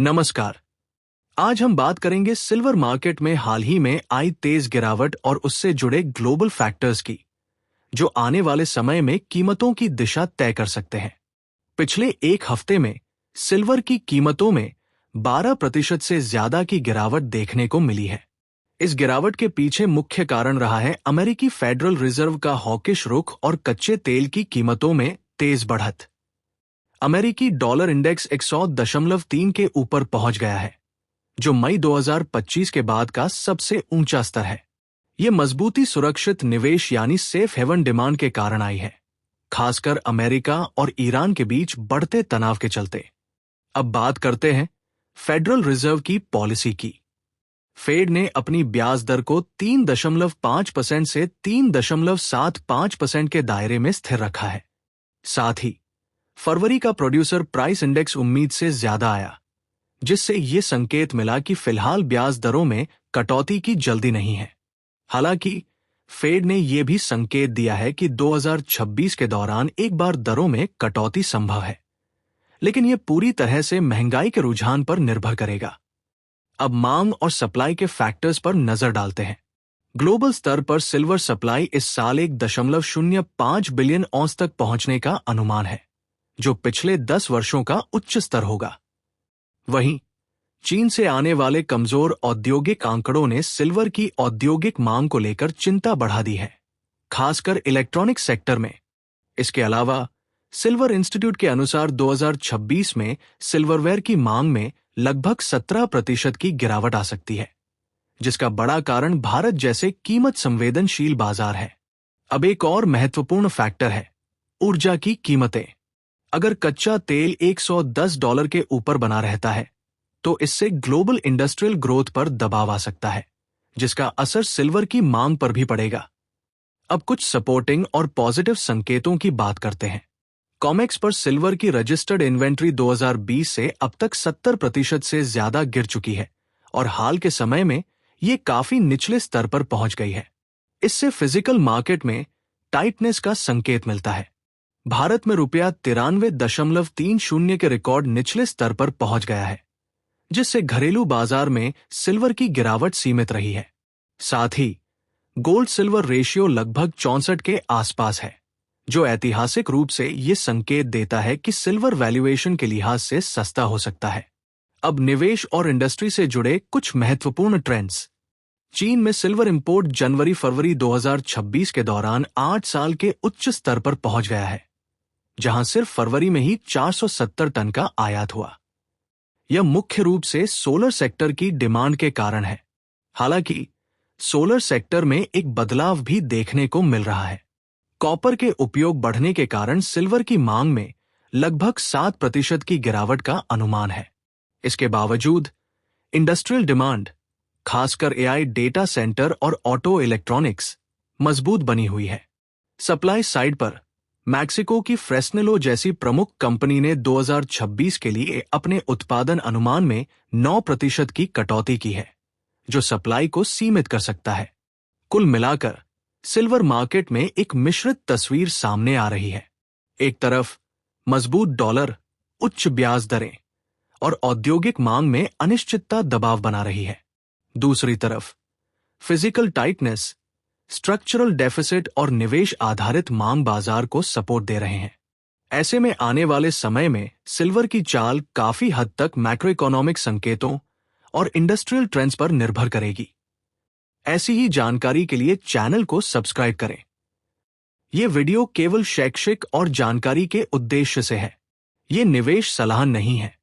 नमस्कार। आज हम बात करेंगे सिल्वर मार्केट में हाल ही में आई तेज गिरावट और उससे जुड़े ग्लोबल फैक्टर्स की, जो आने वाले समय में कीमतों की दिशा तय कर सकते हैं। पिछले एक हफ्ते में सिल्वर की कीमतों में 12% से ज्यादा की गिरावट देखने को मिली है। इस गिरावट के पीछे मुख्य कारण रहा है अमेरिकी फेडरल रिजर्व का हॉकिश रुख और कच्चे तेल की कीमतों में तेज बढ़त। अमेरिकी डॉलर इंडेक्स 100.3 के ऊपर पहुंच गया है, जो मई 2025 के बाद का सबसे ऊंचा स्तर है। ये मजबूती सुरक्षित निवेश यानी सेफ हेवन डिमांड के कारण आई है, खासकर अमेरिका और ईरान के बीच बढ़ते तनाव के चलते। अब बात करते हैं फेडरल रिजर्व की पॉलिसी की। फेड ने अपनी ब्याज दर को 3.5% से 3.75% के दायरे में स्थिर रखा है। साथ ही फरवरी का प्रोड्यूसर प्राइस इंडेक्स उम्मीद से ज्यादा आया, जिससे ये संकेत मिला कि फिलहाल ब्याज दरों में कटौती की जल्दी नहीं है। हालांकि फेड ने यह भी संकेत दिया है कि 2026 के दौरान एक बार दरों में कटौती संभव है, लेकिन यह पूरी तरह से महंगाई के रुझान पर निर्भर करेगा। अब मांग और सप्लाई के फैक्टर्स पर नजर डालते हैं। ग्लोबल स्तर पर सिल्वर सप्लाई इस साल 1.05 बिलियन औंस तक पहुंचने का अनुमान है, जो पिछले 10 वर्षों का उच्च स्तर होगा। वहीं चीन से आने वाले कमजोर औद्योगिक आंकड़ों ने सिल्वर की औद्योगिक मांग को लेकर चिंता बढ़ा दी है, खासकर इलेक्ट्रॉनिक सेक्टर में। इसके अलावा सिल्वर इंस्टीट्यूट के अनुसार 2026 में सिल्वरवेयर की मांग में लगभग 17% की गिरावट आ सकती है, जिसका बड़ा कारण भारत जैसे कीमत संवेदनशील बाजार है। अब एक और महत्वपूर्ण फैक्टर है ऊर्जा की कीमतें। अगर कच्चा तेल $110 के ऊपर बना रहता है, तो इससे ग्लोबल इंडस्ट्रियल ग्रोथ पर दबाव आ सकता है, जिसका असर सिल्वर की मांग पर भी पड़ेगा। अब कुछ सपोर्टिंग और पॉजिटिव संकेतों की बात करते हैं। कॉमेक्स पर सिल्वर की रजिस्टर्ड इन्वेंट्री 2020 से अब तक 70% से ज्यादा गिर चुकी है और हाल के समय में ये काफी निचले स्तर पर पहुंच गई है। इससे फिजिकल मार्केट में टाइटनेस का संकेत मिलता है। भारत में ₹93.30 के रिकॉर्ड निचले स्तर पर पहुंच गया है, जिससे घरेलू बाजार में सिल्वर की गिरावट सीमित रही है। साथ ही गोल्ड सिल्वर रेशियो लगभग 64 के आसपास है, जो ऐतिहासिक रूप से ये संकेत देता है कि सिल्वर वैल्यूएशन के लिहाज से सस्ता हो सकता है। अब निवेश और इंडस्ट्री से जुड़े कुछ महत्वपूर्ण ट्रेंड्स। चीन में सिल्वर इंपोर्ट जनवरी-फरवरी 2026 के दौरान 8 साल के उच्च स्तर पर पहुंच गया है, जहां सिर्फ फरवरी में ही 470 टन का आयात हुआ। यह मुख्य रूप से सोलर सेक्टर की डिमांड के कारण है। हालांकि सोलर सेक्टर में एक बदलाव भी देखने को मिल रहा है। कॉपर के उपयोग बढ़ने के कारण सिल्वर की मांग में लगभग 7% की गिरावट का अनुमान है। इसके बावजूद इंडस्ट्रियल डिमांड, खासकर एआई डेटा सेंटर और ऑटो इलेक्ट्रॉनिक्स, मजबूत बनी हुई है। सप्लाई साइड पर मैक्सिको की फ्रेस्नेलो जैसी प्रमुख कंपनी ने 2026 के लिए अपने उत्पादन अनुमान में 9% की कटौती की है, जो सप्लाई को सीमित कर सकता है। कुल मिलाकर सिल्वर मार्केट में एक मिश्रित तस्वीर सामने आ रही है। एक तरफ मजबूत डॉलर, उच्च ब्याज दरें और औद्योगिक मांग में अनिश्चितता दबाव बना रही है। दूसरी तरफ फिजिकल टाइटनेस, स्ट्रक्चरल डेफिसिट और निवेश आधारित मांग बाजार को सपोर्ट दे रहे हैं। ऐसे में आने वाले समय में सिल्वर की चाल काफी हद तक मैक्रो इकोनॉमिक संकेतों और इंडस्ट्रियल ट्रेंड्स पर निर्भर करेगी। ऐसी ही जानकारी के लिए चैनल को सब्सक्राइब करें। यह वीडियो केवल शैक्षिक और जानकारी के उद्देश्य से है। ये निवेश सलाह नहीं है।